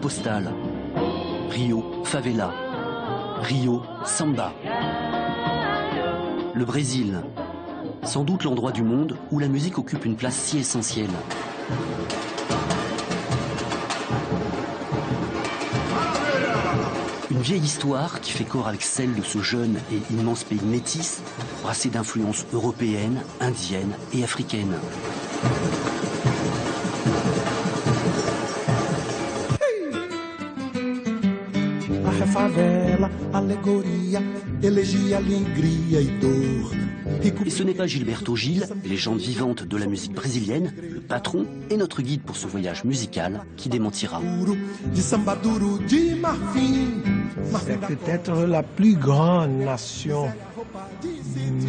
postale. Rio, favela. Rio, samba. Le Brésil, sans doute l'endroit du monde où la musique occupe une place si essentielle. Une vieille histoire qui fait corps avec celle de ce jeune et immense pays métis, brassé d'influences européennes, indiennes et africaines. Et ce n'est pas Gilberto Gil, légende vivante de la musique brésilienne, le patron et notre guide pour ce voyage musical qui démentira. C'est peut-être la plus grande nation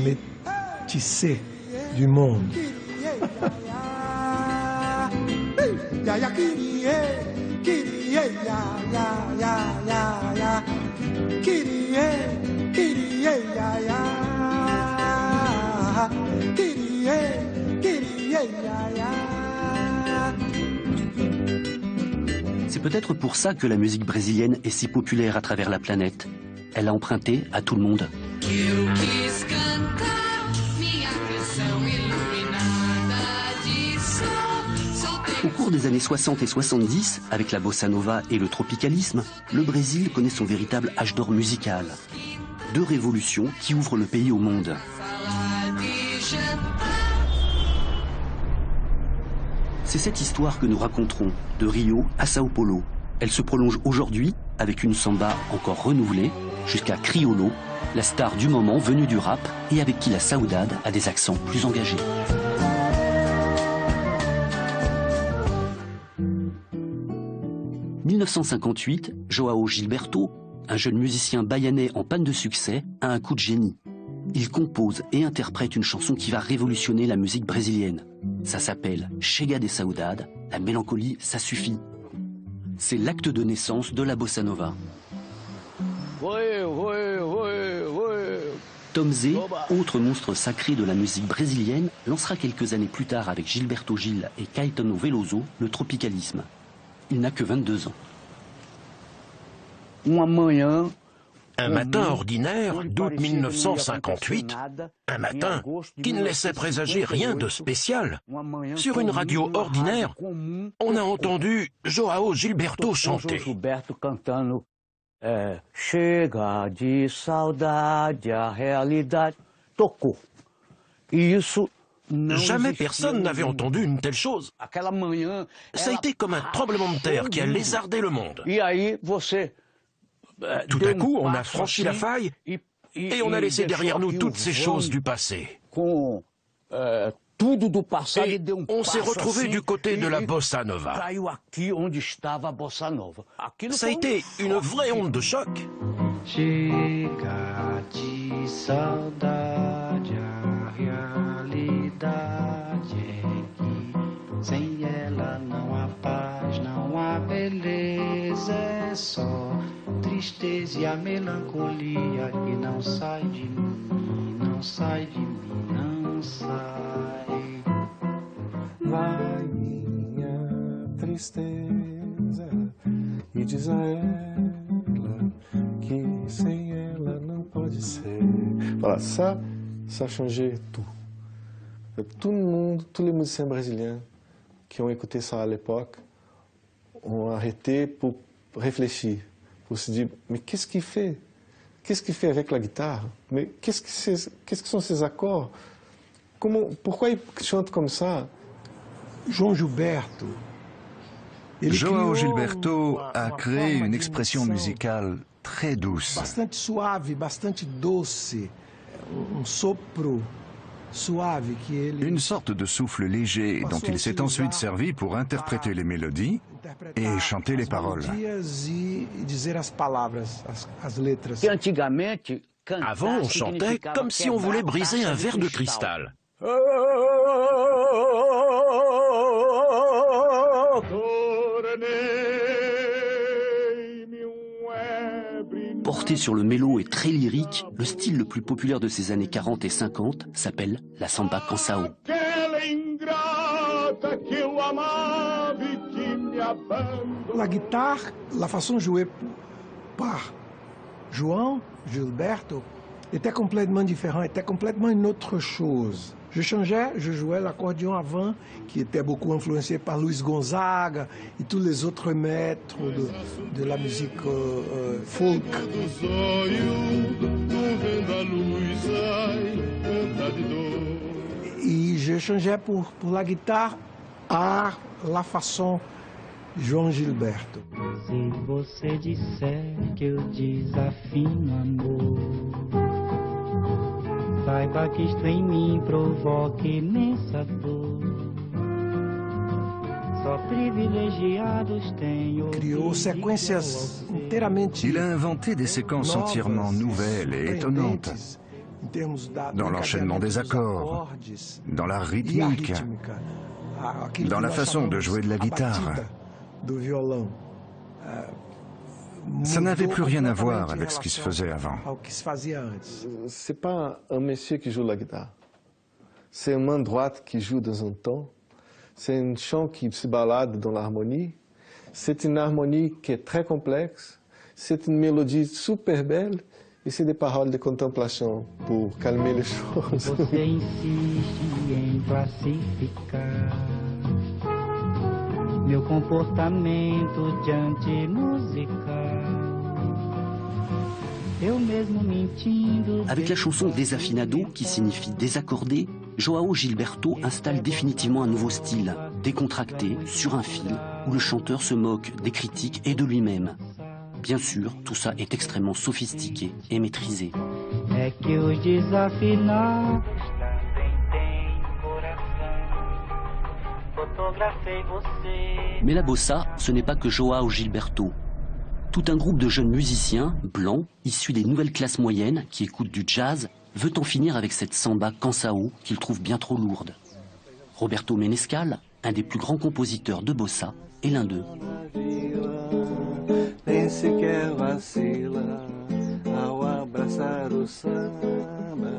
métissée du monde. C'est peut-être pour ça que la musique brésilienne est si populaire à travers la planète. Elle a emprunté à tout le monde. Au cours des années 60 et 70, avec la bossa nova et le tropicalisme, le Brésil connaît son véritable âge d'or musical. Deux révolutions qui ouvrent le pays au monde. C'est cette histoire que nous raconterons, de Rio à Sao Paulo. Elle se prolonge aujourd'hui avec une samba encore renouvelée, jusqu'à Criollo, la star du moment venue du rap et avec qui la saudade a des accents plus engagés. « 1958, João Gilberto, un jeune musicien bahianais en panne de succès, a un coup de génie. Il compose et interprète une chanson qui va révolutionner la musique brésilienne. Ça s'appelle Chega de Saudade, la mélancolie, ça suffit. C'est l'acte de naissance de la bossa nova. Tom Zé, autre monstre sacré de la musique brésilienne, lancera quelques années plus tard avec Gilberto Gil et Caetano Veloso le tropicalisme. Il n'a que 22 ans. Un matin ordinaire d'août 1958, un matin qui ne laissait présager rien de spécial. Sur une radio ordinaire, on a entendu João Gilberto chanter. Chega de saudade, a realidade tocou. Jamais personne n'avait entendu une telle chose. Ça a été comme un tremblement de terre qui a lézardé le monde. Tout à coup, on a franchi la faille et on a laissé derrière nous toutes ces choses du passé. Et on s'est retrouvé du côté de la bossa nova. Ça a été une vraie onde de choc. Chega de saudade, a realidade é que sem ela não há paz, não há beleza, é só tristeza e a melancolia que não sai de mim, não sai de mim, não sai. Vai minha tristeza e diz a ela que sem ela não pode ser. Voilà, ça a changé tout. Tout le monde, tous les musiciens brésiliens qui ont écouté ça à l'époque ont arrêté pour réfléchir, pour se dire, mais qu'est-ce qu'il fait? Qu'est-ce qu'il fait avec la guitare? Mais qu'est-ce que sont ces accords? Pourquoi il chante comme ça? João Gilberto a créé une expression musicale très douce. Bastante suave, bastante doce, sopro suave que ele... Une sorte de souffle léger dont il s'est ensuite servi pour interpréter les mélodies et chanter les paroles. Avant, on chantait comme si on voulait briser un verre de cristal. Porté sur le mélo et très lyrique, le style le plus populaire de ces années 40 et 50 s'appelle la samba canção. La guitare, la façon jouée par João Gilberto était complètement différente, était complètement une autre chose. Je changeais, je jouais l'accordéon avant, qui était beaucoup influencé par Luis Gonzaga et tous les autres maîtres de la musique folk. Et je changeais pour la guitare à la façon João Gilberto. Se você disser que eu desafino amor, saiba que isto em mim provoca imensa dor. Só privilegiados têm Criou séquências inteiramente Il a inventé des séquences entièrement nouvelles et étonnantes, dans l'enchaînement des accords, dans la rythmique, dans la façon de jouer de la guitare. Ça n'avait plus rien à voir avec ce qui se faisait avant. C'est pas un monsieur qui joue la guitare. C'est une main droite qui joue dans un ton. C'est un chant qui se balade dans l'harmonie. C'est une harmonie qui est très complexe. C'est une mélodie super belle. Et c'est des paroles de contemplation pour calmer les choses. Você insiste em classificar meu comportamento diante musical. Eu mesmo mentindo. Avec la chanson Desafinado, qui signifie désaccordé, João Gilberto installe définitivement un nouveau style, décontracté, sur un fil, où le chanteur se moque des critiques et de lui-même. Bien sûr, tout ça est extrêmement sophistiqué et maîtrisé. É que os desafinados também têm coração. Fotografei você. Mais la bossa, ce n'est pas que João Gilberto. Tout un groupe de jeunes musiciens, blancs, issus des nouvelles classes moyennes, qui écoutent du jazz, veut en finir avec cette samba cansao qu'ils trouvent bien trop lourde. Roberto Menescal, un des plus grands compositeurs de bossa, est l'un d'eux. Nem sequer vacila ao abraçar o samba.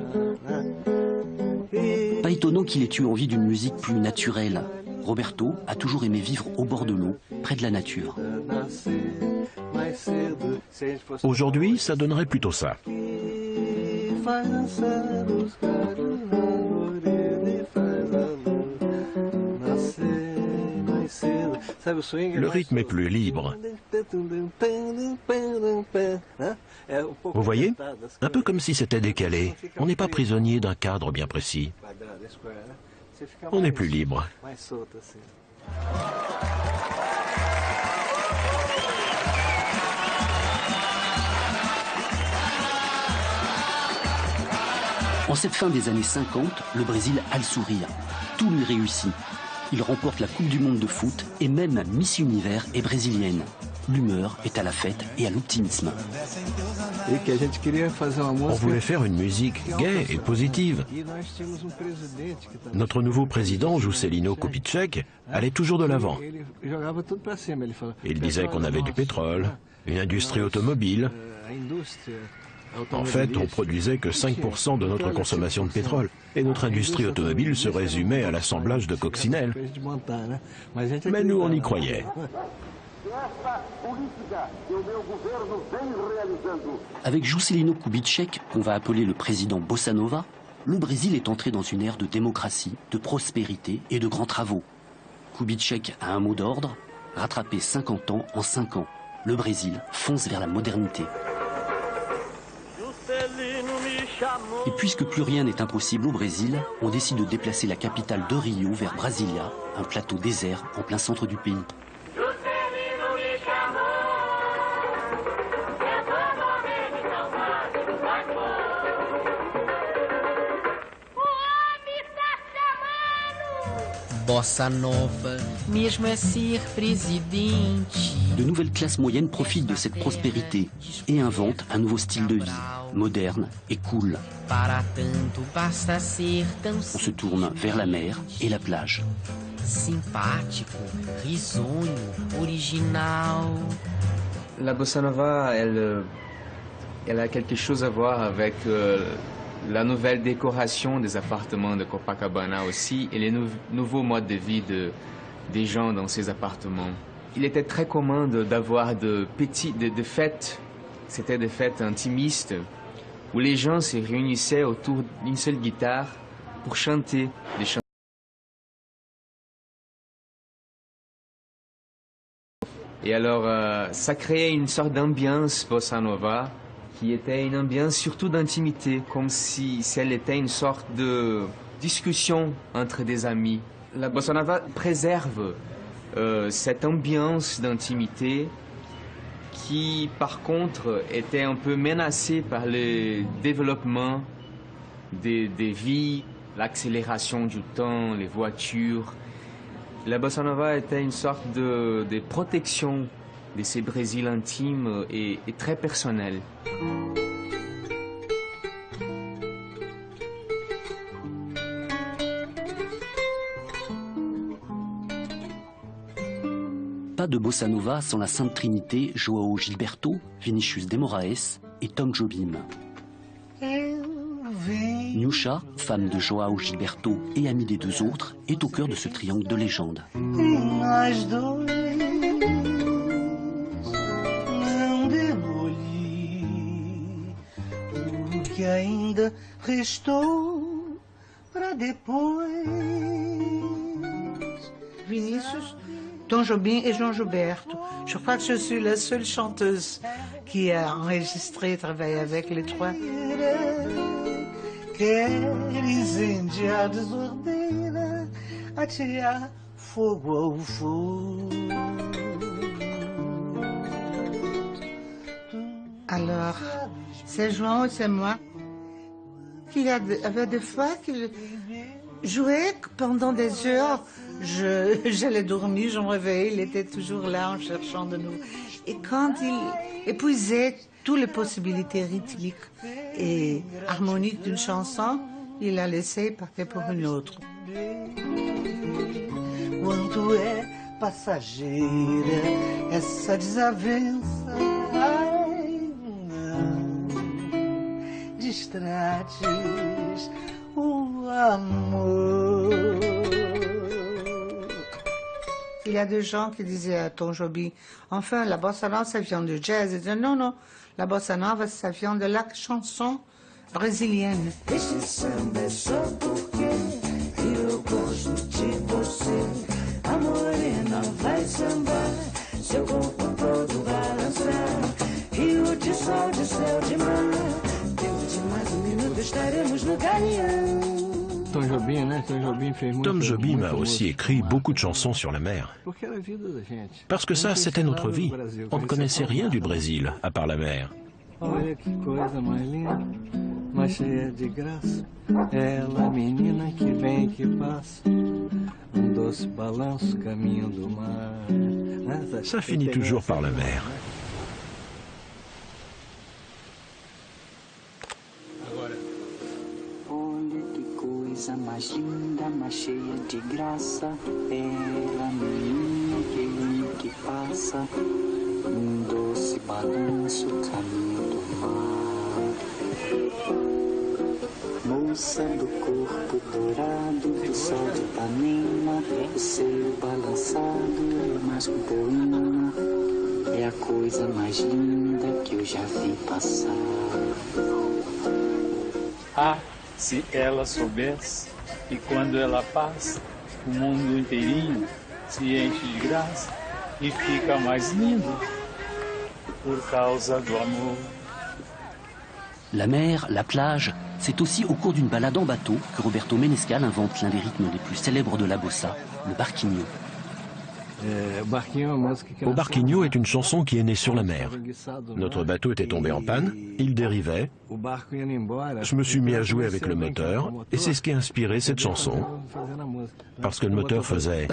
Pas étonnant qu'il ait eu envie d'une musique plus naturelle. Roberto a toujours aimé vivre au bord de l'eau, près de la nature. Aujourd'hui, ça donnerait plutôt ça. Le rythme est plus libre. Vous voyez? Un peu comme si c'était décalé. On n'est pas prisonnier d'un cadre bien précis. On est plus libre. En cette fin des années 50, le Brésil a le sourire. Tout lui réussit. Il remporte la Coupe du Monde de foot et même Miss Univers est brésilienne. L'humeur est à la fête et à l'optimisme. On voulait faire une musique gaie et positive. Notre nouveau président, Juscelino Kubitschek, allait toujours de l'avant. Il disait qu'on avait du pétrole, une industrie automobile. En fait, on produisait que 5% de notre consommation de pétrole. Et notre industrie automobile se résumait à l'assemblage de coccinelles. Mais nous, on y croyait. Avec Juscelino Kubitschek, qu'on va appeler le président Bossa Nova, le Brésil est entré dans une ère de démocratie, de prospérité et de grands travaux. Kubitschek a un mot d'ordre, rattraper 50 ans en 5 ans. Le Brésil fonce vers la modernité. Et puisque plus rien n'est impossible au Brésil, on décide de déplacer la capitale de Rio vers Brasilia, un plateau désert en plein centre du pays. Bossa Nova, mesmo é ser presidente. De nouvelles classes moyennes profitent de cette prospérité et inventent un nouveau style de vie, moderne et cool. Para tanto basta ser tão On se tourne vers la mer et la plage. simpático, risonho, original. La bossa nova, elle a quelque chose à voir avec la nouvelle décoration des appartements de Copacabana aussi et les nouveaux modes de vie des gens dans ses appartements. Il était très commun d'avoir de fêtes, c'était des fêtes intimistes, où les gens se réunissaient autour d'une seule guitare pour chanter des chansons. Et alors, ça créait une sorte d'ambiance bossa nova, qui était une ambiance surtout d'intimité, comme si elle était une sorte de discussion entre des amis. La bossa nova préserve cette ambiance d'intimité qui, par contre, était un peu menacée par le développement des vies, l'accélération du temps, les voitures. La bossa nova était une sorte de protection de ces Brésils intimes et très personnels. Pas de bossa nova sans la Sainte Trinité João Gilberto, Vinicius de Moraes et Tom Jobim. Nusha, femme de João Gilberto et amie des deux autres, est au cœur de ce triangle de légende. Vinicius, Tom Jobim et João Gilberto. Je crois que je suis la seule chanteuse qui a enregistré et travaillé avec les trois. Queres incendiar desordeira, atirar fogo ao fogo. Alors, c'est João et c'est moi qui avait des fois qu'il jouait pendant des heures. J'allais dormir, je me réveillais, il était toujours là en cherchant de nous. Et quand il épuisait toutes les possibilités rythmiques et harmoniques d'une chanson, il la laissait partir pour une autre. Quanto é passageira essa desavença, ai, não distrates o amor. Il y a des gens qui disaient à Tom Jobim, enfin, la bossa nova, ça vient du jazz. Ils disaient, non, non, la bossa nova, ça vient de la chanson brésilienne. Este samba é só porque eu gosto de você. A morena vai sambar, seu corpo todo balançar. Rio de sol, de céu, de mar. Dentro de mais um minuto estaremos no galeão. Tom Jobim a aussi écrit beaucoup de chansons sur la mer. Parce que ça, c'était notre vie. On ne connaissait rien du Brésil, à part la mer. Olha que coisa mais linda, mais cheia de graça. Ela, menina que vem que passa, doce balanço, caminho do mar. Ça finit toujours par la mer. Coisa mais linda, mais cheia de graça, ela, menina que passa, doce balanço, caminho do mar. Moça do corpo dourado, do sol de Ipanema, o seio balançado, mais com poema, é a coisa mais linda que eu já vi passar. Ah, se ela soubesse que quando ela passa, o mundo inteirinho se enche de graça e fica mais lindo por causa do amor. La mer, la plage, c'est aussi au cours d'une balade en bateau que Roberto Menescal invente l'un des rythmes les plus célèbres de la bossa, le barquinho. Au Barquinho est une chanson qui est née sur la mer. Notre bateau était tombé en panne, il dérivait. Je me suis mis à jouer avec le moteur et c'est ce qui a inspiré cette chanson. Parce que le moteur faisait...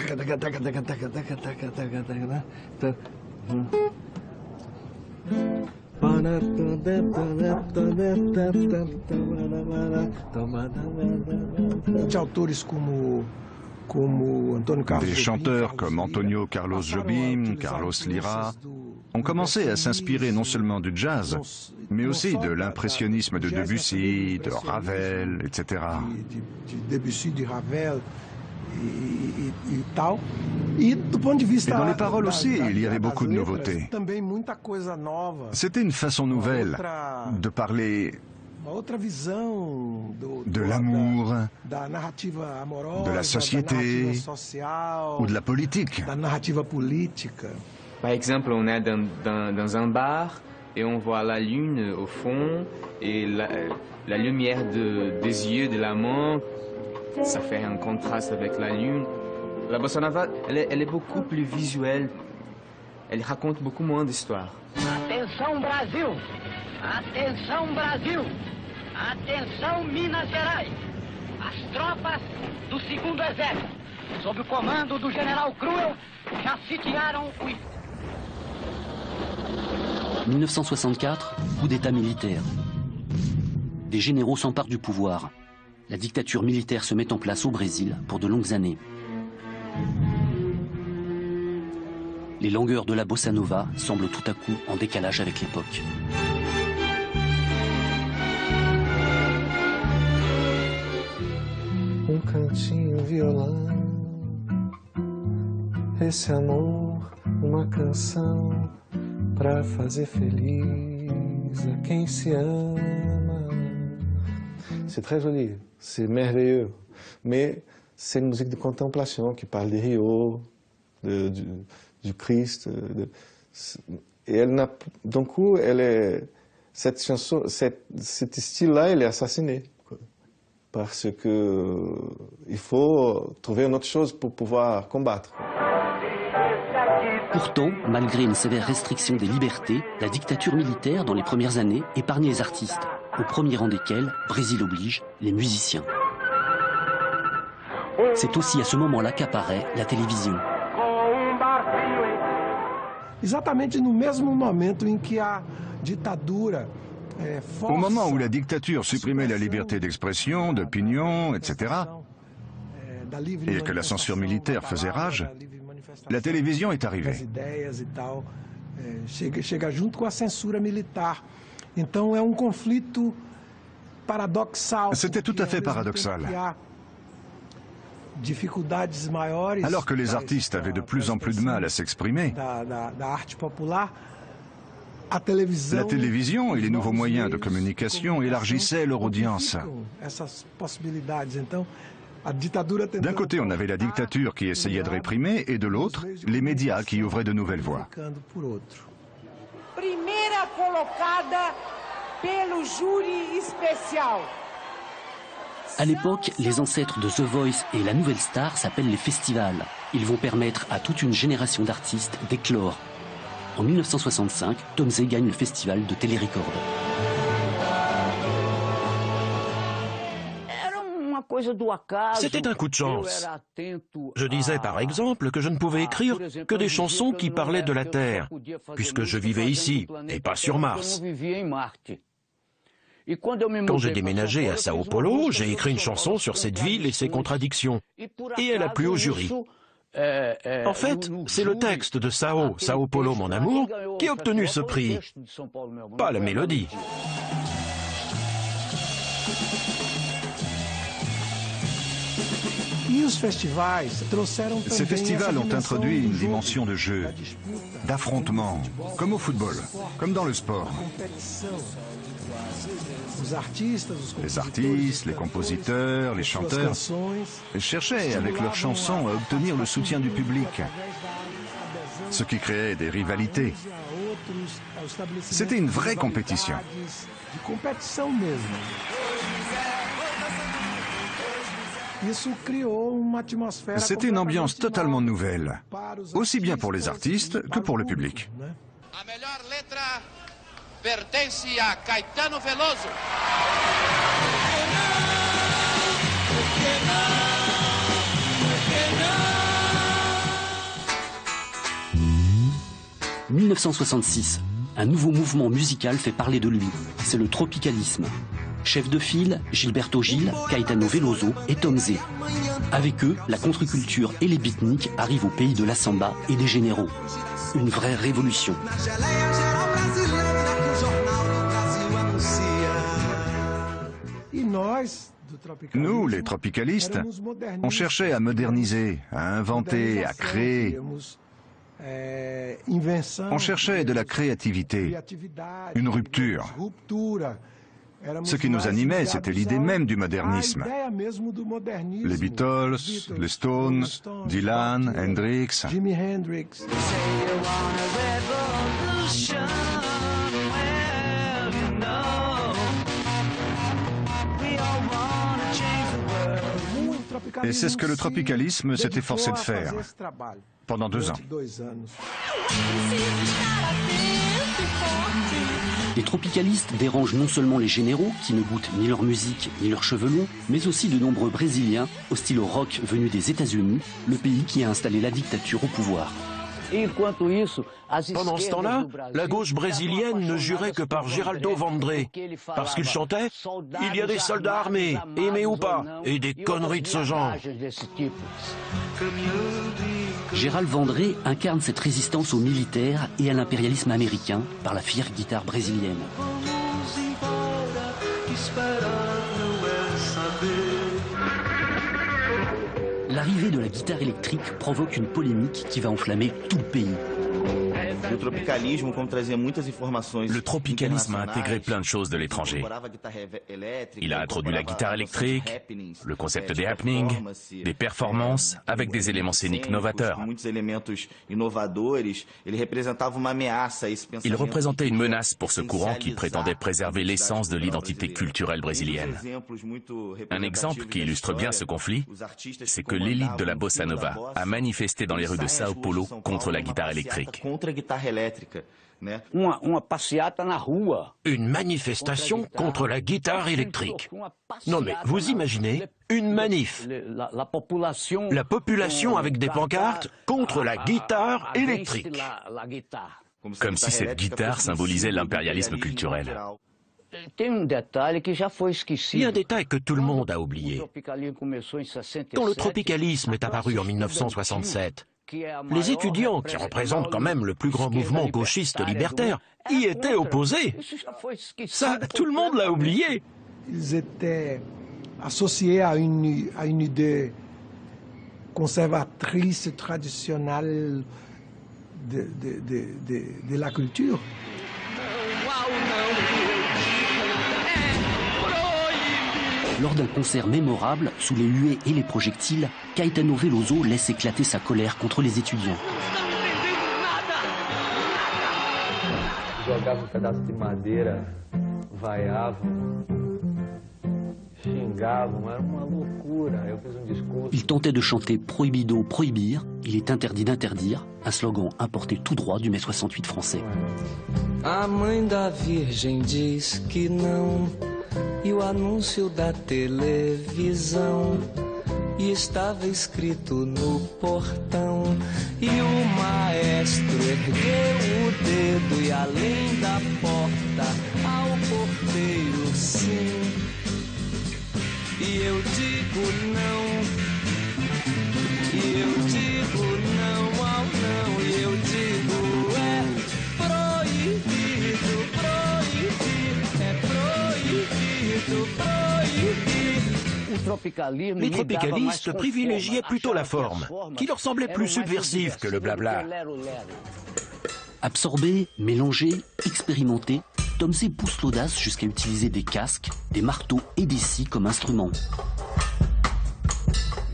Des chanteurs comme Antonio Carlos Jobim, Carlos Lyra ont commencé à s'inspirer non seulement du jazz, mais aussi de l'impressionnisme de Debussy, de Ravel, etc. De Debussy, de Ravel e tal. Et dans les paroles aussi, il y avait beaucoup de nouveautés. C'était une façon nouvelle de parler de l'amour, de la société ou de la politique. Par exemple, on est dans un bar et on voit la lune au fond et la lumière des yeux de l'amant, ça fait un contraste avec la lune. La bossa nova, elle est beaucoup plus visuelle, elle raconte beaucoup moins d'histoires. Atenção Brasil! Atenção Brasil! Atenção Minas Gerais! As tropas do 2º Exército, sob o comando do general Cruel, já sitiaram o... 1964, coup d'État militaire. Des généraux s'emparent du pouvoir. La dictature militaire se met en place au Brésil pour de longues années. Les langueurs de la bossa nova semblent tout à coup en décalage avec l'époque. Cantinho, violão, esse amor, uma canção pra fazer feliz a quem se ama. C'est très joli, c'est merveilleux, mais c'est une musique de contemplation qui parle de Rio, du Christ. Et elle n'a, d'un coup, cette chanson, cet style-là, il est assassiné. Parce que il faut trouver une autre chose pour pouvoir combattre. Pourtant, malgré une sévère restriction des libertés, la dictature militaire, dans les premières années, épargnait les artistes, au premier rang desquels, Brésil oblige, les musiciens. C'est aussi à ce moment-là qu'apparaît la télévision. Exatamente no mesmo momento em que a ditadura au moment où la dictature supprimait la liberté d'expression, d'opinion, etc., et que la censure militaire faisait rage, la télévision est arrivée. Chega junto com a censura militar. Então é conflito paradoxal. C'était tout à fait paradoxal. Alors que les artistes avaient de plus en plus de mal à s'exprimer, la télévision et les nouveaux moyens de communication élargissaient leur audience. D'un côté, on avait la dictature qui essayait de réprimer, et de l'autre, les médias qui ouvraient de nouvelles voies. Primeira colocada pelo júri especial. À l'époque, les ancêtres de The Voice et la Nouvelle Star s'appellent les festivals. Ils vont permettre à toute une génération d'artistes d'éclore. En 1965, Tom Zé gagne le festival de Télérecord. C'était un coup de chance. Je disais par exemple que je ne pouvais écrire que des chansons qui parlaient de la Terre, puisque je vivais ici et pas sur Mars. Quand j'ai déménagé à Sao Paulo, j'ai écrit une chanson sur cette ville et ses contradictions. Et elle a plu au jury. En fait, c'est le texte de Sao Paulo, mon amour, qui a obtenu ce prix, pas la mélodie. Ces festivals ont introduit une dimension de jeu, d'affrontement, comme au football, comme dans le sport. Les artistes, les compositeurs, les chanteurs cherchaient avec leurs chansons à obtenir le soutien du public, ce qui créait des rivalités. C'était une vraie compétition. C'était une ambiance totalement nouvelle, aussi bien pour les artistes que pour le public. Pertence a Caetano Veloso. En 1966, un nouveau mouvement musical fait parler de lui. C'est le tropicalisme. Chef de file, Gilberto Gil, Caetano Veloso et Tom Zé. Avec eux, la contre-culture et les beatniks arrivent au pays de la samba et des généraux. Une vraie révolution. Nous, les tropicalistes, on cherchait à moderniser, à inventer, à créer. On cherchait de la créativité, une rupture. Ce qui nous animait, c'était l'idée même du modernisme. Les Beatles, les Stones, Dylan, Hendrix. Et c'est ce que le tropicalisme s'est efforcé de faire pendant 2 ans. Les tropicalistes dérangent non seulement les généraux, qui ne goûtent ni leur musique ni leurs cheveux longs, mais aussi de nombreux Brésiliens, hostiles au rock venus des États-Unis, le pays qui a installé la dictature au pouvoir. Pendant ce temps-là, la gauche brésilienne ne jurait que par Geraldo Vandré, parce qu'il chantait « Il y a des soldats armés, aimés ou pas », et des conneries de ce genre. Gérald Vandré incarne cette résistance aux militaires et à l'impérialisme américain par la fière guitare brésilienne. L'arrivée de la guitare électrique provoque une polémique qui va enflammer tout le pays. Le tropicalisme a intégré plein de choses de l'étranger. Il a introduit la guitare électrique, le concept des happenings, des performances avec des éléments scéniques novateurs. Il représentait une menace pour ce courant qui prétendait préserver l'essence de l'identité culturelle brésilienne. Un exemple qui illustre bien ce conflit, c'est que l'élite de la bossa nova a manifesté dans les rues de Sao Paulo contre la guitare électrique. Une manifestation contre la guitare électrique. Non mais vous imaginez une manif. La population avec des pancartes contre la guitare électrique. Comme si cette guitare symbolisait l'impérialisme culturel. Il y a un détail que tout le monde a oublié. Quand le tropicalisme est apparu en 1967, les étudiants, qui représentent quand même le plus grand mouvement gauchiste libertaire, y étaient opposés. Ça, tout le monde l'a oublié. Ils étaient associés à une idée conservatrice, traditionnelle de la culture. Lors d'un concert mémorable, sous les huées et les projectiles, Caetano Veloso laisse éclater sa colère contre les étudiants. Jogava pedaço de madeira, vaiavam, xingavam, era uma loucura. Eu fiz discours. Il tentait de chanter Prohibido, prohibir, il est interdit d'interdire, un slogan importé tout droit du mai 68 français. A mãe da Virgem diz que não. E o anúncio da televisão e estava escrito no portão e o maestro ergueu o dedo e além da porta ao porteiro sim e eu digo não e eu digo não ao não e eu digo é proibido proibir é proibido. Les tropicalistes privilégiaient plutôt la forme, qui leur semblait plus subversive que le blabla. Absorbé, mélangé, expérimenté, Tom C pousse l'audace jusqu'à utiliser des casques, des marteaux et des scies comme instruments.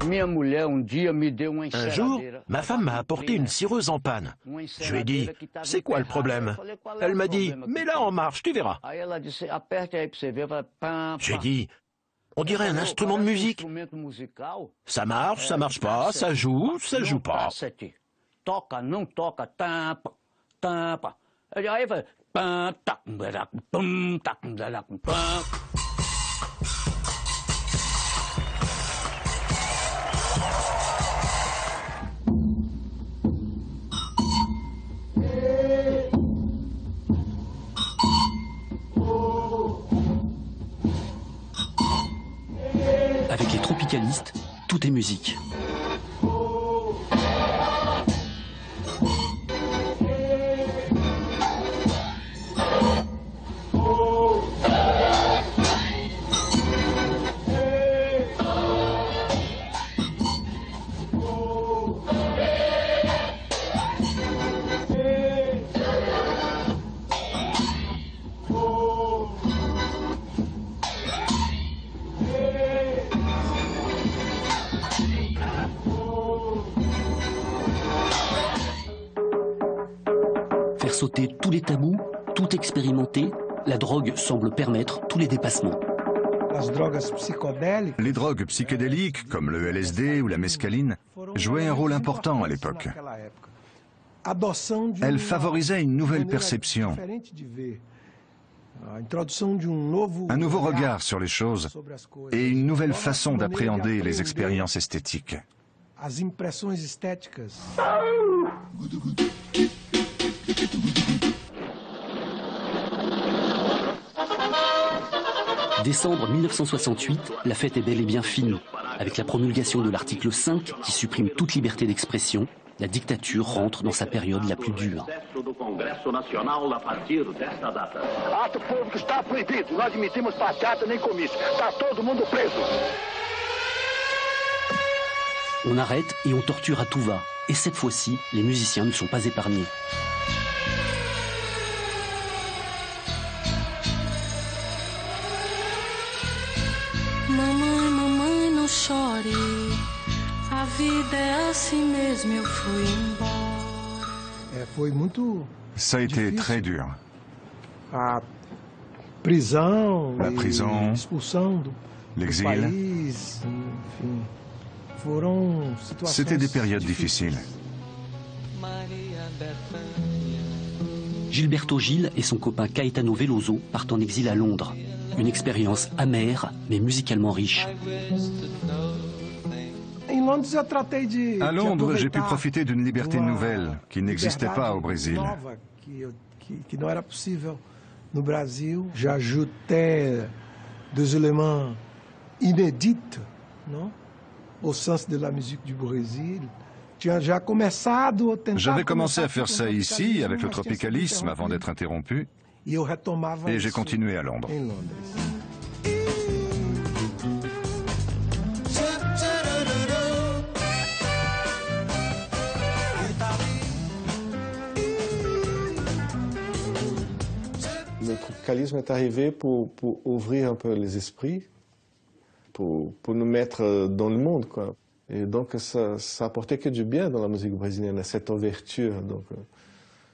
Un jour, ma femme m'a apporté une cireuse en panne. Je lui ai dit, c'est quoi le problème? Elle m'a dit, mets-la en marche, tu verras. J'ai dit, on dirait un instrument de musique. Ça marche pas, ça joue pas. Toca, não toca, tampa, tampa. Aí vai, pam, tac, pum, tac, pam. Avec les tropicalistes, tout est musique. sauter tous les tabous, tout expérimenter, la drogue semble permettre tous les dépassements. Les drogues psychédéliques, comme le LSD ou la mescaline, jouaient un rôle important à l'époque. Elles favorisaient une nouvelle perception, un nouveau regard sur les choses et une nouvelle façon d'appréhender les expériences esthétiques. Décembre 1968, la fête est bel et bien finie. Avec la promulgation de l'article 5 qui supprime toute liberté d'expression, la dictature rentre dans sa période la plus dure. Ato público está proibido. Não admitimos passeata nem comício. Está todo mundo preso. On arrête et on torture à tout va. Et cette fois-ci, les musiciens ne sont pas épargnés. Mamãe, mamãe, não chore. A vida é assim mesmo, eu fui embora. Ça a été très dur. La prison, l'exil, c'était des périodes difficiles. Gilberto Gil et son copain Caetano Veloso partent en exil à Londres. Une expérience amère, mais musicalement riche. À Londres, j'ai pu profiter d'une liberté nouvelle qui n'existait pas au Brésil. No Brasil, j'ajoutais des éléments inédits, non, au sens de la musique du Brésil. J'avais commencé à faire ça ici, avec le tropicalisme, avant d'être interrompu, et j'ai continué à Londres. Le tropicalisme est arrivé pour ouvrir un peu les esprits, pour nous mettre dans le monde, quoi. Et donc ça apportait que du bien dans la musique brésilienne, cette ouverture. Donc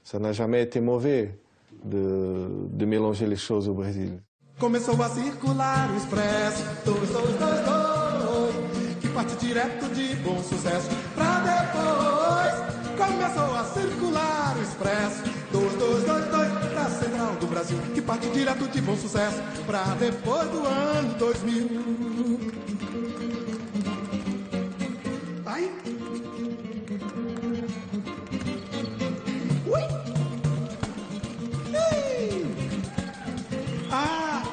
ça n'a jamais été mauvais de mélanger les choses au Brésil. Começou a circular o expresso 2222, que parte direto de Bom Sucesso pra depois. Começou a circular o expresso 2222 da Central do Brasil, que parte direto de Bom Sucesso pra depois do ano 2000. Ai. Ui. Ei. Ah.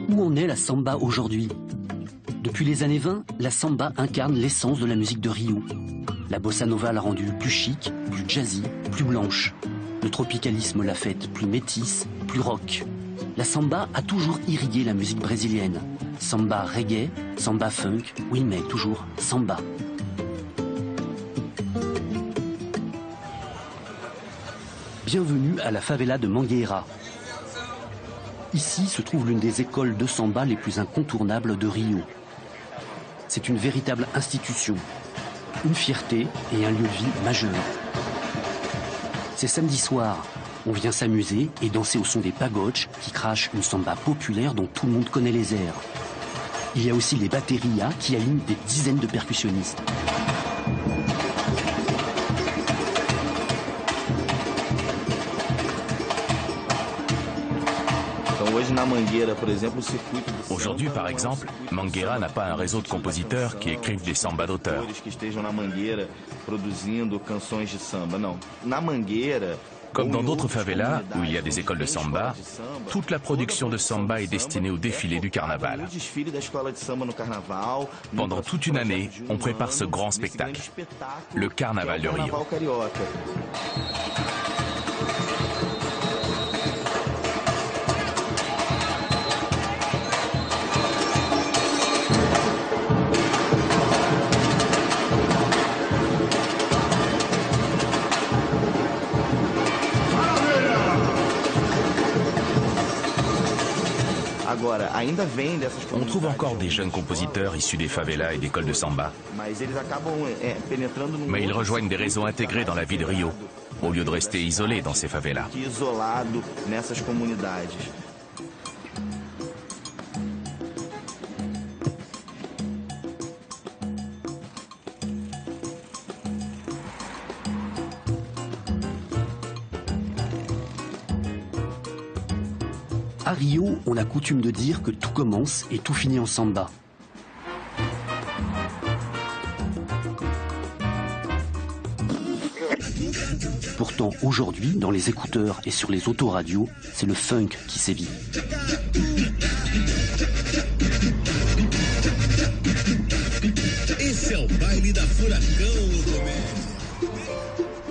Où en est la samba aujourd'hui? Depuis les années 20, la samba incarne l'essence de la musique de Rio. La bossa nova l'a rendue plus chic, plus jazzy, plus blanche. Le tropicalisme l'a faite plus métisse, plus rock. La samba a toujours irrigué la musique brésilienne. Samba reggae, samba funk, oui mais toujours samba. Bienvenue à la favela de Mangueira. Ici se trouve l'une des écoles de samba les plus incontournables de Rio. C'est une véritable institution, une fierté et un lieu de vie majeur. C'est samedi soir, on vient s'amuser et danser au son des pagotes qui crachent une samba populaire dont tout le monde connaît les airs. Il y a aussi les baterias qui alignent des dizaines de percussionnistes. Aujourd'hui, par exemple, Mangueira n'a pas un réseau de compositeurs qui écrivent des sambas d'auteur. Comme dans d'autres favelas où il y a des écoles de samba, toute la production de samba est destinée au défilé du carnaval. Pendant toute une année, on prépare ce grand spectacle, le Carnaval de Rio. On trouve encore des jeunes compositeurs issus des favelas et d'écoles de samba. Mais ils rejoignent des réseaux intégrés dans la vie de Rio, au lieu de rester isolés dans ces favelas. À Rio, on a coutume de dire que tout commence et tout finit en samba. Pourtant, aujourd'hui, dans les écouteurs et sur les autoradios, c'est le funk qui sévit.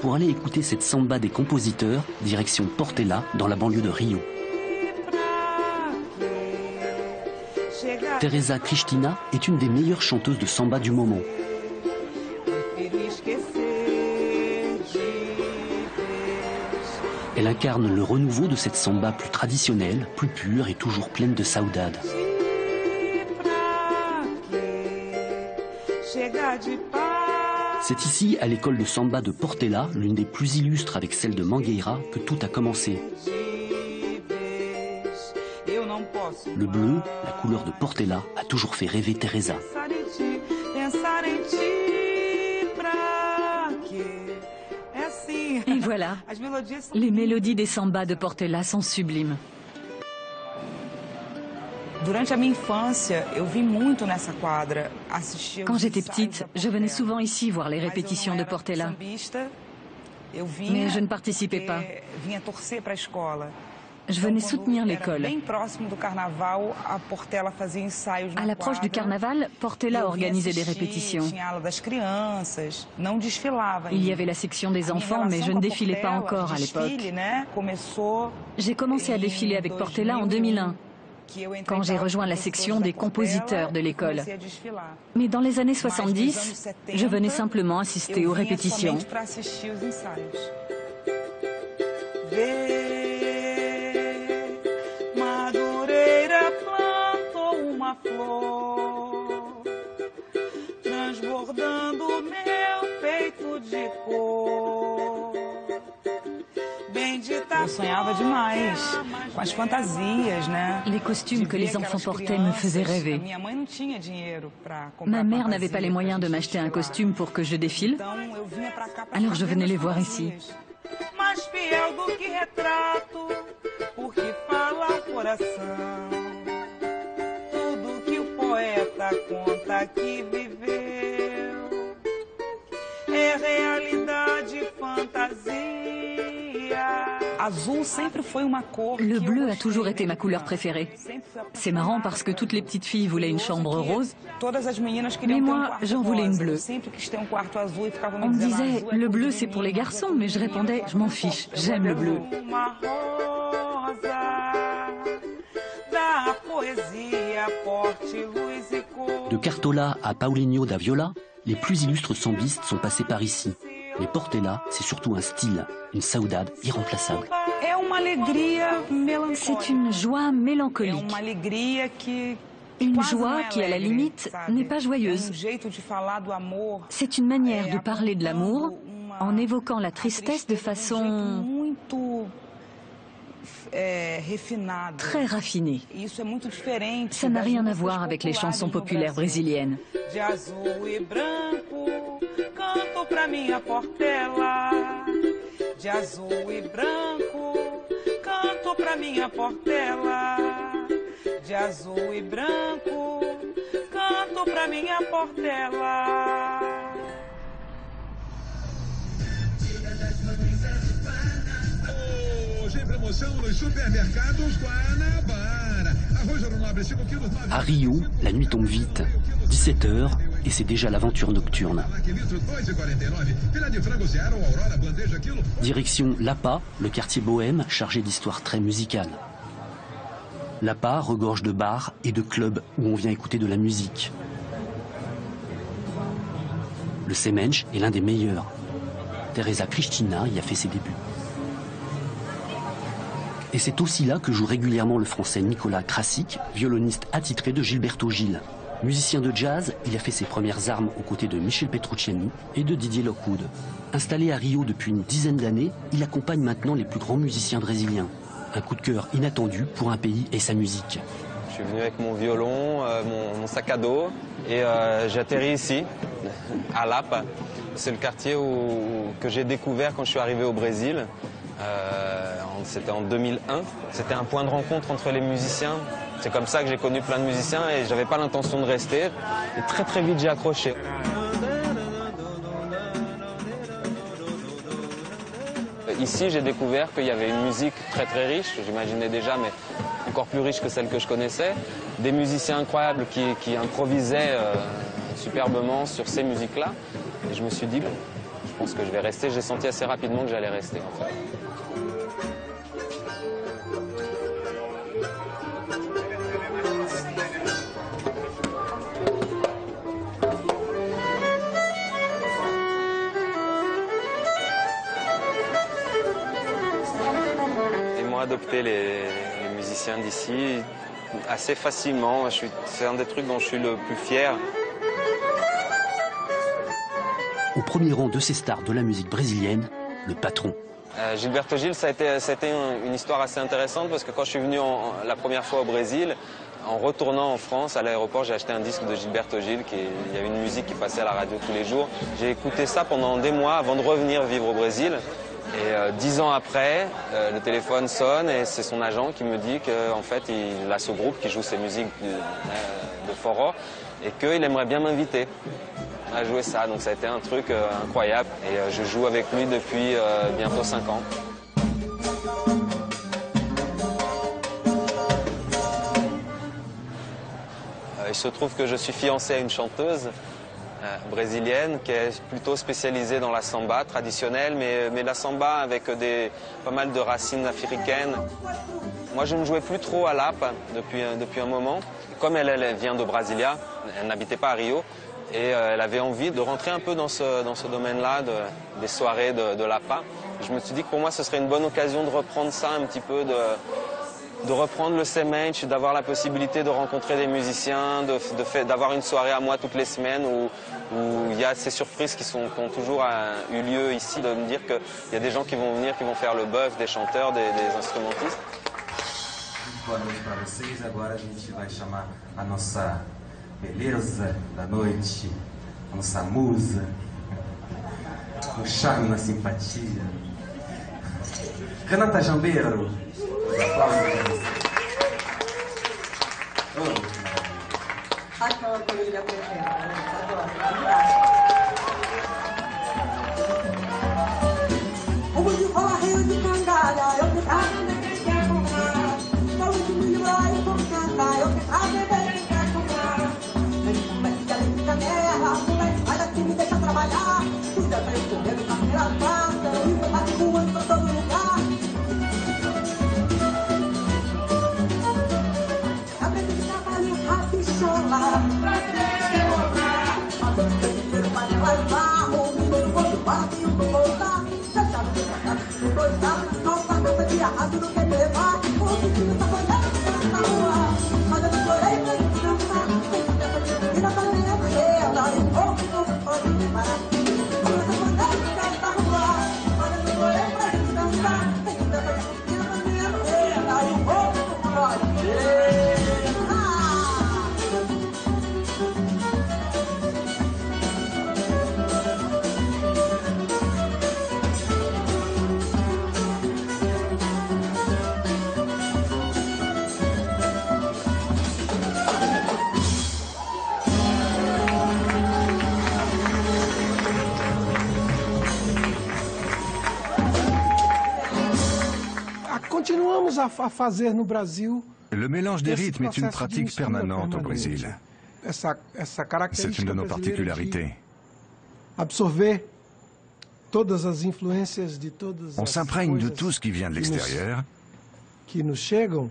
Pour aller écouter cette samba des compositeurs, direction Portela, dans la banlieue de Rio. Teresa Cristina est une des meilleures chanteuses de samba du moment. Elle incarne le renouveau de cette samba plus traditionnelle, plus pure et toujours pleine de saudade. C'est ici, à l'école de samba de Portela, l'une des plus illustres avec celle de Mangueira, que tout a commencé. Le bleu, la couleur de Portela, a toujours fait rêver Teresa. Et voilà, les mélodies des sambas de Portela sont sublimes. Quand j'étais petite, je venais souvent ici voir les répétitions de Portela. Mais je ne participais pas. Je venais soutenir l'école. À l'approche du carnaval, Portela organisait des répétitions. Il y avait la section des enfants, mais je ne défilais pas encore à l'époque. J'ai commencé à défiler avec Portela en 2001, quand j'ai rejoint la section des compositeurs de l'école. Mais dans les années 70, je venais simplement assister aux répétitions. Les costumes que les enfants portaient me faisaient rêver. Ma mère n'avait pas les moyens de m'acheter un costume pour que je défile, alors je venais les voir ici. Le bleu a toujours été ma couleur préférée. C'est marrant parce que toutes les petites filles voulaient une chambre rose, mais moi, j'en voulais une bleue. On me disait, le bleu c'est pour les garçons, mais je répondais, je m'en fiche, j'aime le bleu. De Cartola à Paulinho da Viola, les plus illustres sambistes sont passés par ici. Mais Portela, c'est surtout un style, une saudade irremplaçable. C'est une joie mélancolique. Une joie qui, à la limite, n'est pas joyeuse. C'est une manière de parler de l'amour en évoquant la tristesse de façon très raffinée. Ça n'a rien à voir avec les chansons populaires brésiliennes. Pra minha Portela, de azul e branco, canto pra minha Portela, de azul e branco, canto pra minha Portela. À Rio, la nuit tombe vite. 17h et c'est déjà l'aventure nocturne. Direction Lapa, le quartier bohème chargé d'histoires très musicales. Lapa regorge de bars et de clubs où on vient écouter de la musique. Le Semench est l'un des meilleurs. Teresa Cristina y a fait ses débuts. Et c'est aussi là que joue régulièrement le français Nicolas Krasik, violoniste attitré de Gilberto Gil. Musicien de jazz, il a fait ses premières armes aux côtés de Michel Petrucciani et de Didier Lockwood. Installé à Rio depuis une dizaine d'années, il accompagne maintenant les plus grands musiciens brésiliens. Un coup de cœur inattendu pour un pays et sa musique. Je suis venu avec mon violon, mon sac à dos et j'ai atterri ici, à Lapa. C'est le quartier que j'ai découvert quand je suis arrivé au Brésil. C'était en 2001. C'était un point de rencontre entre les musiciens. C'est comme ça que j'ai connu plein de musiciens et j'avais pas l'intention de rester. Et très très vite j'ai accroché. Ici j'ai découvert qu'il y avait une musique très très riche, j'imaginais déjà, mais encore plus riche que celle que je connaissais. Des musiciens incroyables qui improvisaient superbement sur ces musiques-là. Et je me suis dit, je pense que je vais rester. J'ai senti assez rapidement que j'allais rester en fait. Adopter les musiciens d'ici assez facilement. C'est un des trucs dont je suis le plus fier. Au premier rang de ces stars de la musique brésilienne, le patron. Gilberto Gil, ça a été une histoire assez intéressante parce que quand je suis venu la première fois au Brésil, en retournant en France, à l'aéroport, j'ai acheté un disque de Gilberto Gil. Il y avait une musique qui passait à la radio tous les jours. J'ai écouté ça pendant des mois avant de revenir vivre au Brésil. Et 10 ans après, le téléphone sonne et c'est son agent qui me dit qu'en fait, il a ce groupe qui joue ses musiques de forró et qu'il aimerait bien m'inviter à jouer ça. Donc ça a été un truc incroyable et je joue avec lui depuis bientôt 5 ans. Il se trouve que je suis fiancé à une chanteuse brésilienne qui est plutôt spécialisée dans la samba traditionnelle, mais la samba avec pas mal de racines africaines. Moi, je ne jouais plus trop à Lapa depuis un moment. Comme elle vient de Brasilia, elle n'habitait pas à Rio, et elle avait envie de rentrer un peu dans ce domaine-là, des soirées de Lapa. Je me suis dit que pour moi, ce serait une bonne occasion de reprendre ça un petit peu, de reprendre le Semench, d'avoir la possibilité de rencontrer des musiciens, d'avoir une soirée à moi toutes les semaines où il y a ces surprises qui ont toujours eu lieu ici, de me dire qu'il y a des gens qui vont venir, qui vont faire le bœuf, des chanteurs, des instrumentistes. Boa noite para vocês. Agora a gente vai chamar a nossa beleza da noite, a nossa musa, o charme na simpatia. Renata Jambeiro. Aquela coisa de apresentar, o mundo fala rio de cangalha, eu ficava nem quer comprar. Só o milho lá e vou cantar, eu ficava nem quer comprar. Mas começa a ler canela, moleque, vai daqui, me deixa trabalhar. Cuida pra eu comer na primeira quarta, e vou bater voando pra todo lugar. começamos a fazer no Brasil. Le mélange des rythmes est une pratique permanente au Brésil. C'est une de nos particularités. Absorver todas as influências de todas. On s'imprègne de tout ce qui vient de l'extérieur. Qui nous chegam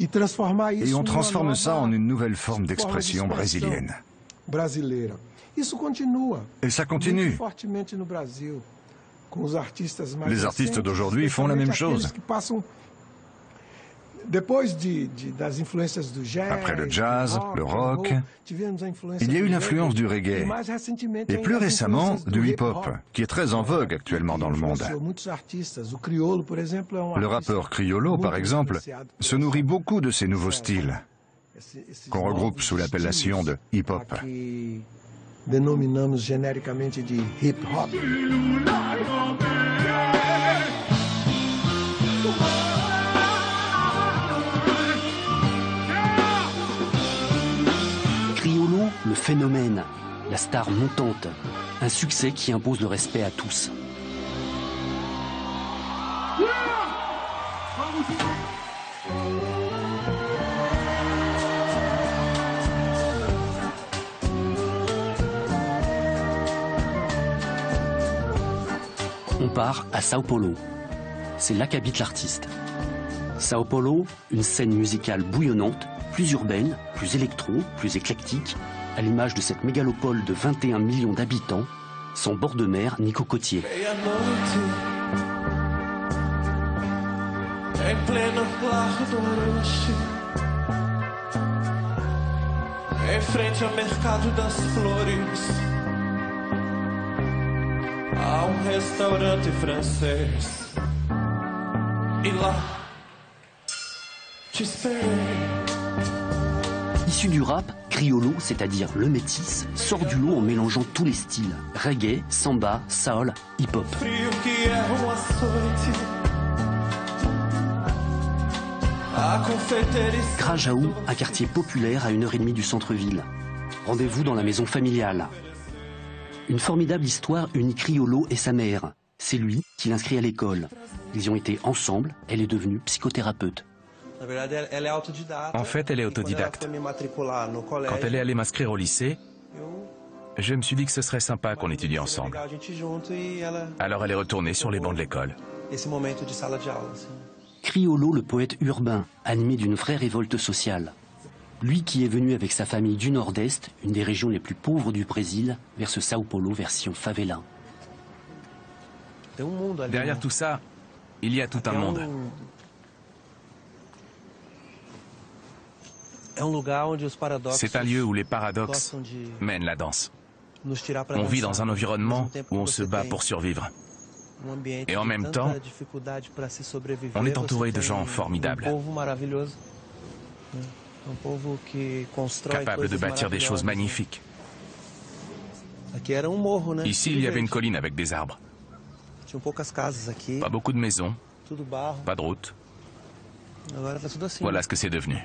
e transformar isso. Et on transforme ça en une nouvelle forme d'expression brésilienne. Brasileira. Isso continua. Et ça continue. Fortemente no Brasil, com os artistas mais Les artistes d'aujourd'hui font la même chose. Après le jazz, le rock, il y a eu l'influence du reggae. Et plus récemment, du hip-hop, qui est très en vogue actuellement dans le monde. Le rappeur Criollo, par exemple, se nourrit beaucoup de ces nouveaux styles, qu'on regroupe sous l'appellation de hip-hop. Denominamos genericamente de hip-hop. Criollo, le phénomène, la star montante, un succès qui impose le respect à tous. On part à Sao Paulo. C'est là qu'habite l'artiste. Sao Paulo, une scène musicale bouillonnante, plus urbaine, plus électro, plus éclectique, à l'image de cette mégalopole de 21 millions d'habitants, sans bord de mer ni cocotier. Em frente ao mercado das flores, há restaurante francês. E lá te esperei. Issu du rap, Criollo, c'est-à-dire le métis, sort du lot en mélangeant tous les styles. Reggae, samba, soul, hip-hop. Frio que é um açoite. Grajaú, un quartier populaire à 1h30 du centre-ville. Rendez-vous dans la maison familiale. Une formidable histoire unit Criollo et sa mère. C'est lui qui l'inscrit à l'école. Ils y ont été ensemble, elle est devenue psychothérapeute. En fait, elle est autodidacte. Quand elle est allée m'inscrire au lycée, je me suis dit que ce serait sympa qu'on étudie ensemble. Alors elle est retournée sur les bancs de l'école. Criollo, le poète urbain, animé d'une vraie révolte sociale. Lui qui est venu avec sa famille du Nord-Est, une des régions les plus pauvres du Brésil, vers ce Sao Paulo version favela. Derrière tout ça, il y a tout un monde. C'est un lieu où les paradoxes mènent la danse. On vit dans un environnement où on se bat pour survivre. Et en même temps, on est entouré de gens formidables, capables de bâtir des choses magnifiques. Ici, il y avait une colline avec des arbres. Pas beaucoup de maisons, pas de route. Voilà ce que c'est devenu.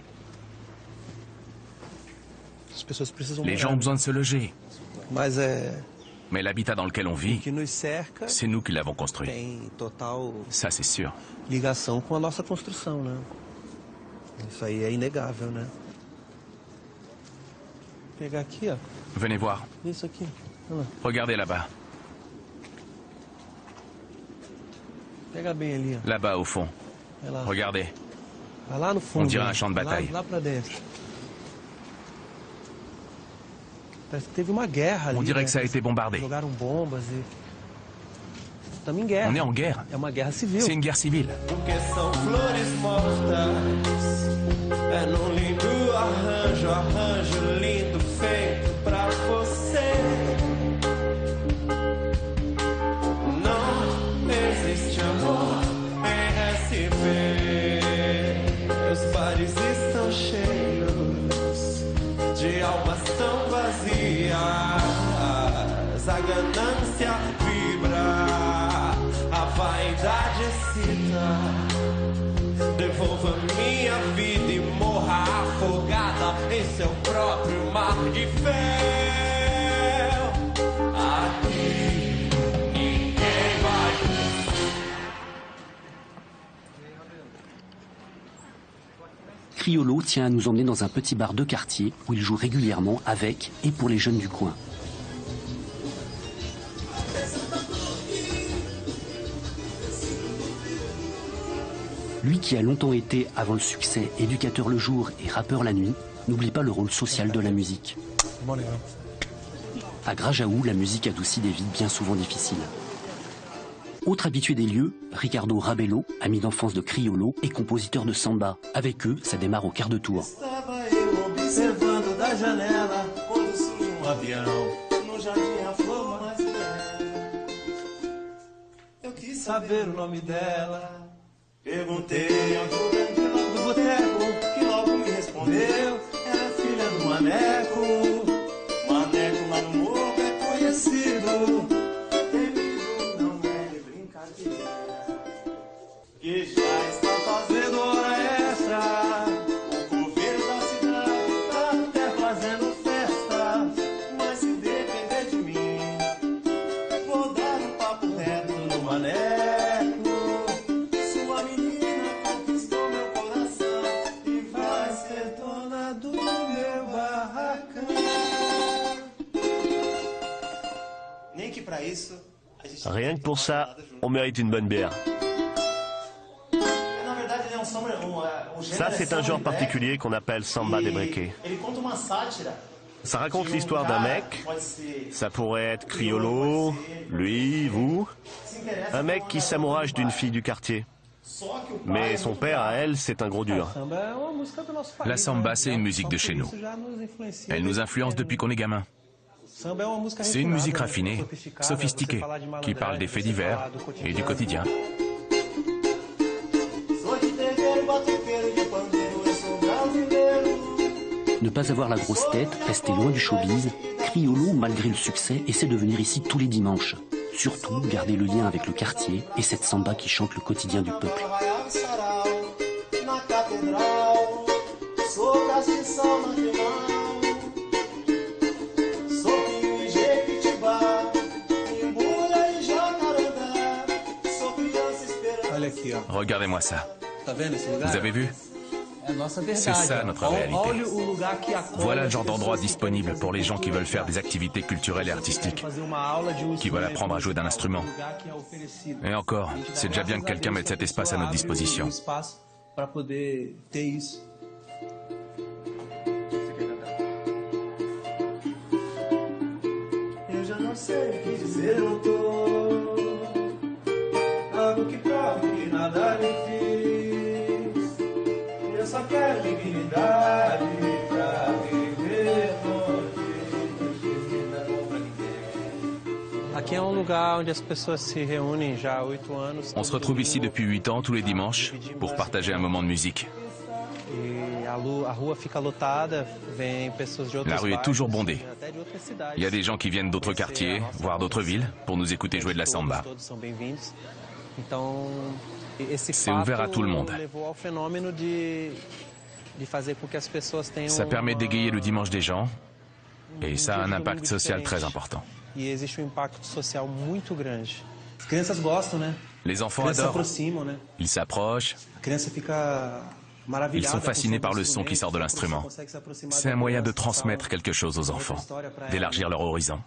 Les gens ont besoin de se loger. Mais l'habitat dans lequel on vit, c'est nous qui l'avons construit. Ça, c'est sûr. Ligação com a nossa construção, né? Isso aí é inegável, né? Pegar aqui, ó. Venez voir. Isso aqui. Regardez là-bas. Pega bem ali, ó. Là-bas, au fond. Regardez. Vai lá no fundo. On dirait un champ de bataille. Lá pra dentro. Parece que teve uma guerra ali. On dirait que ça a été bombardé. Jogaram bombas e... Estamos em guerra. On est en guerre. É uma guerra civil. C'est une guerre civile. Porque são flores mortas. É num lindo arranjo, arranjo lindo feito pra você. Não existe amor em SP. Os bares estão cheios de almas tão vazias. A ganância vibra, a vaidade excita. Devolva minha vida e morra afogada em seu próprio mar de fé. Criollo tient à nous emmener dans un petit bar de quartier où il joue régulièrement avec et pour les jeunes du coin. Lui qui a longtemps été, avant le succès, éducateur le jour et rappeur la nuit, n'oublie pas le rôle social de la musique. À Grajaú, la musique adoucit des vies bien souvent difficiles. Autre habitué des lieux, Ricardo Rabelo, ami d'enfance de Criollo et compositeur de samba. Avec eux, ça démarre au quart de tour. Perguntei ao jovem do boteco, que logo me respondeu, era filha do Maneco. Maneco lá no morro é conhecido, temido não é de brincadeira, que já está fazendo hora extra. O governo da cidade tá até fazendo festa, mas se depender de mim, vou dar um papo reto no Maneco. Rien que pour ça, on mérite une bonne bière. Ça, c'est un genre particulier qu'on appelle samba de breque. Ça raconte l'histoire d'un mec, ça pourrait être Criollo, lui, vous, un mec qui s'amourage d'une fille du quartier. Mais son père, à elle, c'est un gros dur. La samba, c'est une musique de chez nous. Elle nous influence depuis qu'on est gamin. C'est une musique raffinée, sophistiquée, qui parle des faits divers et du quotidien. Ne pas avoir la grosse tête, rester loin du showbiz, Criollo, malgré le succès, essaie de venir ici tous les dimanches. Surtout, garder le lien avec le quartier et cette samba qui chante le quotidien du peuple. Regardez-moi ça. Vous avez vu? C'est ça notre réalité. Voilà le genre d'endroit disponible pour les gens qui veulent faire des activités culturelles et artistiques, qui veulent apprendre à jouer d'un instrument. Et encore, c'est déjà bien que quelqu'un mette cet espace à notre disposition. On se retrouve ici depuis 8 ans, tous les dimanches, pour partager un moment de musique. La rue est toujours bondée. Il y a des gens qui viennent d'autres quartiers, voire d'autres villes, pour nous écouter jouer de la samba. C'est ouvert à tout le monde. Ça permet d'égayer le dimanche des gens, et ça a un impact social très important. Les enfants adorent. Ils s'approchent. Ils sont fascinés par le son qui sort de l'instrument. C'est un moyen de transmettre quelque chose aux enfants, d'élargir leur horizon.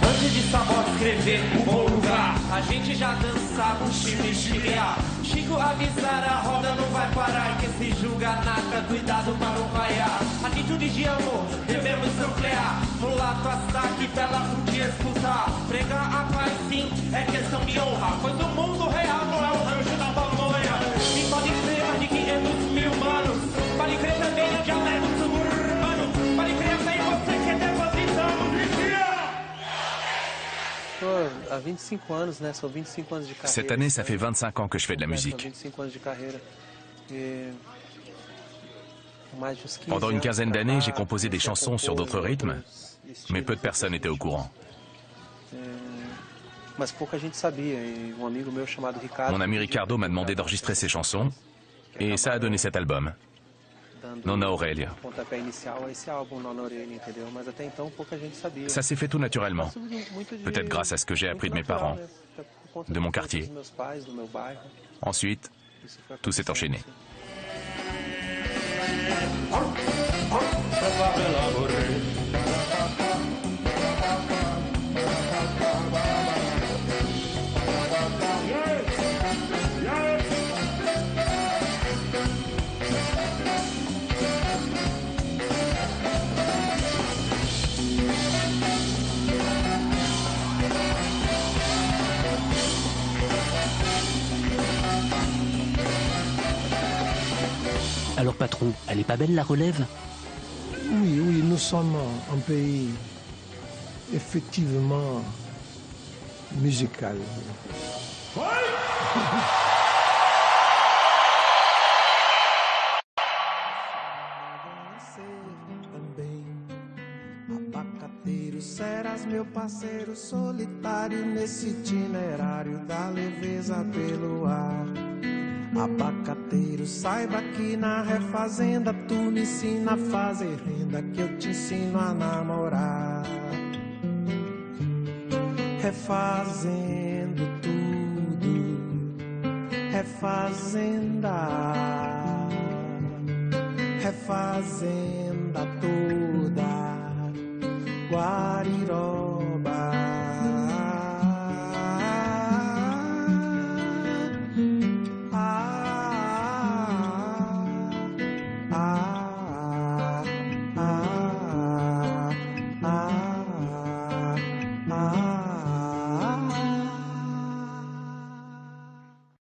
Antes de samba escrever o bom lugar, a gente já dançava um chimichiria. Chico avisar, a roda não vai parar, que se julga nada, cuidado para não vaiar. Atitude de amor, devemos ampliar. Mulato ataque, bela podia escutar. Pregar a paz sim, é questão de honra, pois o mundo real não é o rancho da pamonha. E pode crer mais de 500 mil anos, pode crer também no dialeto suburbano, pode crer até em você que é depositamos de dia. Cette année, ça fait 25 ans que je fais de la musique. Pendant une quinzaine d'années, j'ai composé des chansons sur d'autres rythmes, mais peu de personnes étaient au courant. Mon ami Ricardo m'a demandé d'enregistrer ses chansons, et ça a donné cet album. Nona Aurélia. Ça s'est fait tout naturellement. Peut-être grâce à ce que j'ai appris de mes parents, de mon quartier. Ensuite, tout s'est enchaîné. pra favela morrer. Alors patron, elle est pas belle la relève? Oui, oui, nous sommes un pays effectivement musical. Abacateiro, serás meu parceiro solitário nesse itinerário da leveza pelo ar. Abacateiro, saiba que na refazenda tu me ensina a fazer renda, que eu te ensino a namorar. Refazendo tudo, refazenda, refazenda toda, Guariró.